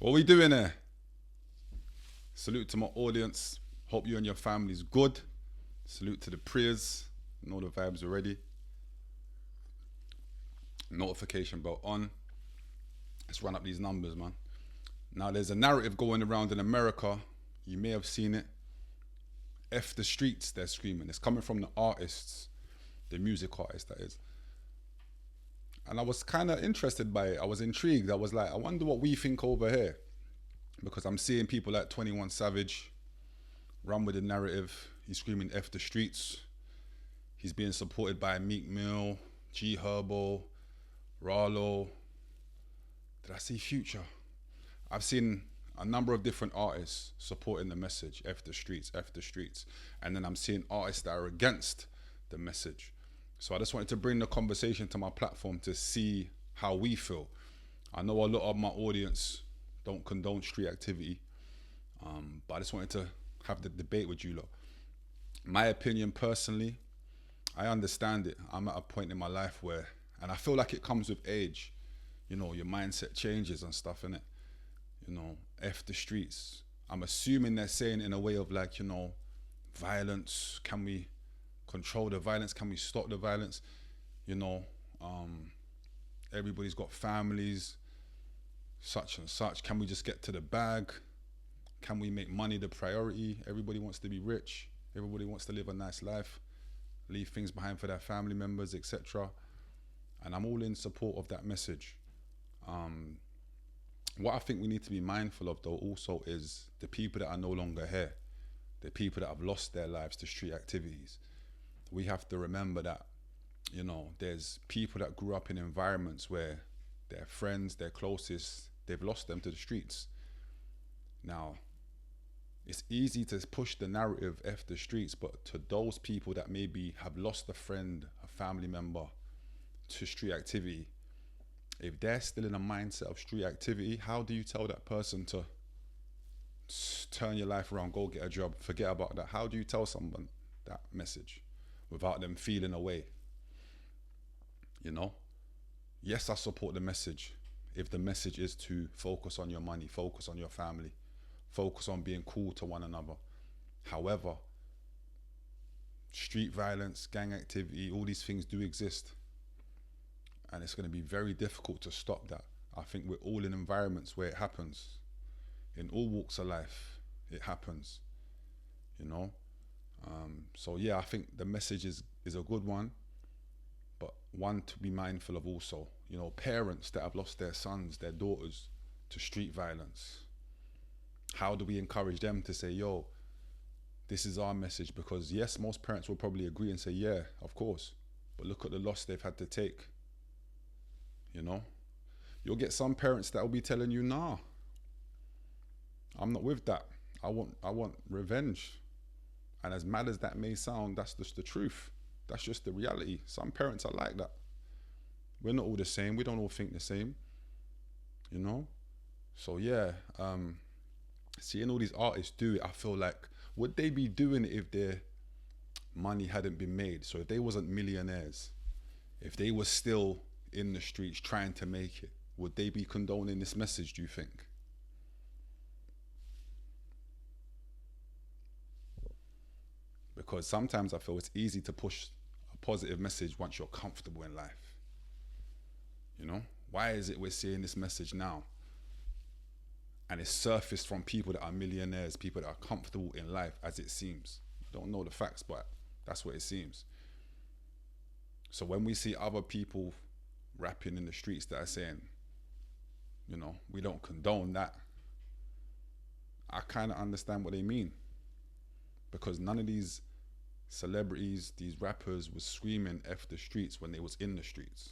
What we doing here? Salute to my audience. Hope you and your family's good. Salute to the prayers. Know the vibes already. Notification bell on. Let's run up these numbers, man. Now there's a narrative going around in America. You may have seen it. F the streets, they're screaming. It's coming from the artists, the music artists, that is. And I was kind of interested by it. I was intrigued. I was like, I wonder what we think over here. Because I'm seeing people like 21 Savage run with the narrative. He's screaming F the streets. He's being supported by Meek Mill, G Herbo, Rallo. Did I see Future? I've seen a number of different artists supporting the message, F the streets, F the streets. And then I'm seeing artists that are against the message. So I just wanted to bring the conversation to my platform to see how we feel. I know a lot of my audience don't condone street activity, but I just wanted to have the debate with you lot. My opinion personally, I understand it. I'm at a point in my life where, and I feel like it comes with age, you know, your mindset changes and stuff, innit? You know, F the streets. I'm assuming they're saying in a way of like, you know, violence, can we control the violence? Can we stop the violence? You know, everybody's got families, such and such. Can we just get to the bag? Can we make money the priority? Everybody wants to be rich. Everybody wants to live a nice life, leave things behind for their family members, etc. And I'm all in support of that message. What I think we need to be mindful of though also is the people that are no longer here, the people that have lost their lives to street activities. We have to remember that, you know, there's people that grew up in environments where their friends, their closest, they've lost them to the streets. Now, it's easy to push the narrative F the streets, but to those people that maybe have lost a friend, a family member to street activity, if they're still in a mindset of street activity, how do you tell that person to turn your life around, go get a job, forget about that? How do you tell someone that message without them feeling away? You know? Yes, I support the message. If the message is to focus on your money, focus on your family, focus on being cool to one another. However, street violence, gang activity, all these things do exist. And it's going to be very difficult to stop that. I think we're all in environments where it happens. In all walks of life, it happens. You know? So yeah, I think the message is a good one, but one to be mindful of also. You know, parents that have lost their sons, their daughters to street violence. How do we encourage them to say, yo, this is our message? Because yes, most parents will probably agree and say, yeah, of course. But look at the loss they've had to take. You know, you'll get some parents that will be telling you, nah, I'm not with that. I want revenge. And as mad as that may sound, that's just the truth. That's just the reality. Some parents are like that. We're not all the same. We don't all think the same, you know? So yeah, seeing all these artists do it, I feel like, would they be doing it if their money hadn't been made? So if they wasn't millionaires, if they were still in the streets trying to make it, would they be condoning this message, do you think? Because sometimes I feel it's easy to push a positive message once you're comfortable in life. You know? Why is it we're seeing this message now? And it's surfaced from people that are millionaires, people that are comfortable in life, as it seems. Don't know the facts, but that's what it seems. So when we see other people rapping in the streets that are saying, you know, we don't condone that, I kind of understand what they mean. Because none of these celebrities, these rappers was screaming F the streets when they was in the streets.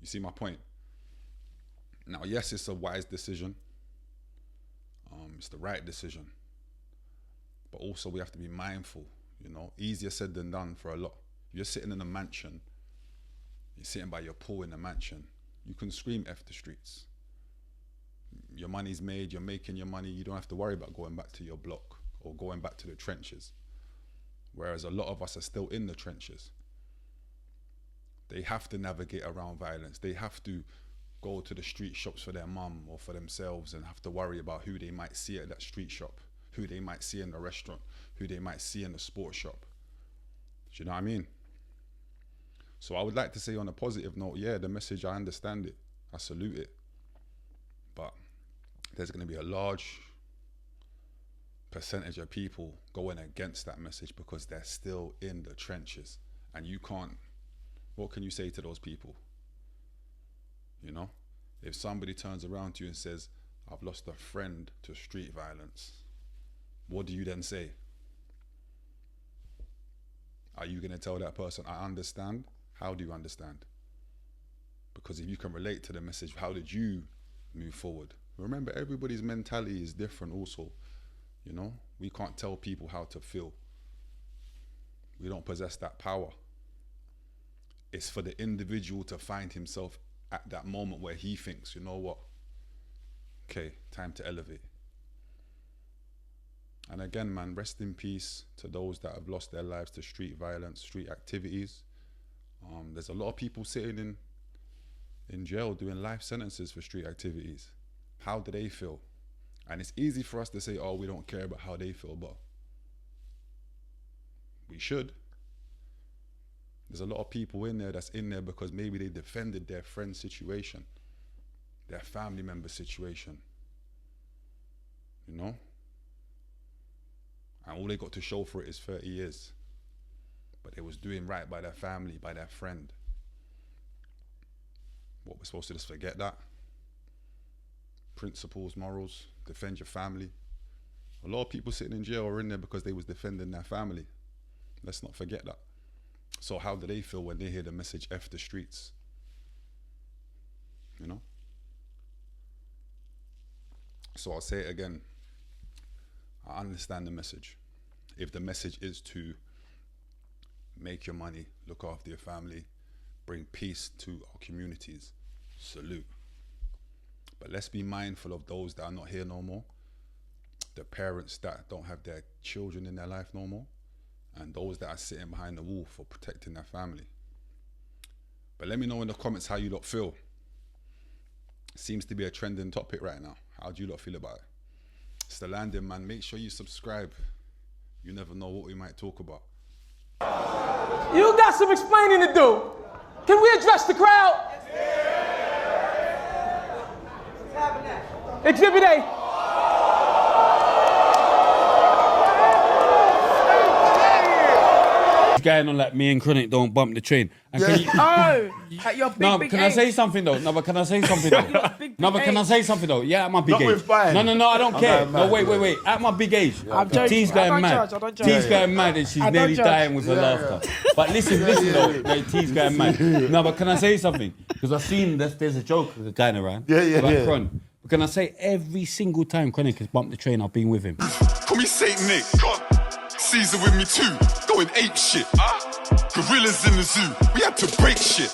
You see my point? Now, yes, it's a wise decision. It's the right decision. But also we have to be mindful, you know, easier said than done for a lot. You're sitting in a mansion, you're sitting by your pool in a mansion, you can scream F the streets. Your money's made, you're making your money, you don't have to worry about going back to your block or going back to the trenches. Whereas a lot of us are still in the trenches. They have to navigate around violence. They have to go to the street shops for their mum or for themselves and have to worry about who they might see at that street shop, who they might see in the restaurant, who they might see in the sports shop. Do you know what I mean? So I would like to say on a positive note, yeah, the message, I understand it. I salute it. But there's going to be a large percentage of people going against that message because they're still in the trenches. And you can't, what can you say to those people? You know, if somebody turns around to you and says, I've lost a friend to street violence, what do you then say? Are you going to tell that person, I understand? How do you understand? Because if you can relate to the message, how did you move forward? Remember, everybody's mentality is different also. You know, we can't tell people how to feel. We don't possess that power. It's for the individual to find himself at that moment where he thinks, you know what? Okay, time to elevate. And again, man, rest in peace to those that have lost their lives to street violence, street activities. There's a lot of people sitting in jail doing life sentences for street activities. How do they feel? And it's easy for us to say, oh, we don't care about how they feel, but we should. There's a lot of people in there that's in there because maybe they defended their friend's situation, their family member situation, you know? And all they got to show for it is 30 years. But they was doing right by their family, by their friend. What, we're supposed to just forget that? Principles, morals, defend your family. A lot of people sitting in jail are in there because they was defending their family. Let's not forget that. So how do they feel when they hear the message, F the streets? You know? So I'll say it again. I understand the message. If the message is to make your money, look after your family, bring peace to our communities, salute. But let's be mindful of those that are not here no more, the parents that don't have their children in their life no more, and those that are sitting behind the wall for protecting their family. But let me know in the comments how you lot feel. It seems to be a trending topic right now. How do you lot feel about it? It's the landing, man. Make sure you subscribe. You never know what we might talk about. You got some explaining to do. Can we address the crowd? Exhibit A. Going on like me and Chronic don't bump the train. And can you, At your big, no, big can age. I say something though? No, but can I say something though? No, but can I say something though? Yeah, at my big Not age. with Brian. No, I don't care. mad, No, wait. At my big age. I'm joking. T's I going don't mad. judge, I don't judge. T's going mad and she's I don't nearly judge. dying with her laughter. But listen though. Like, T's going mad. No, but can I say something? Because I've seen there's a joke going around. Like Chron. But can I say every single time Chronic has bumped the train, I've been with him. Call me Saint Nick. Caesar with me too. Going ape shit. Gorillas in the zoo. We had to break shit.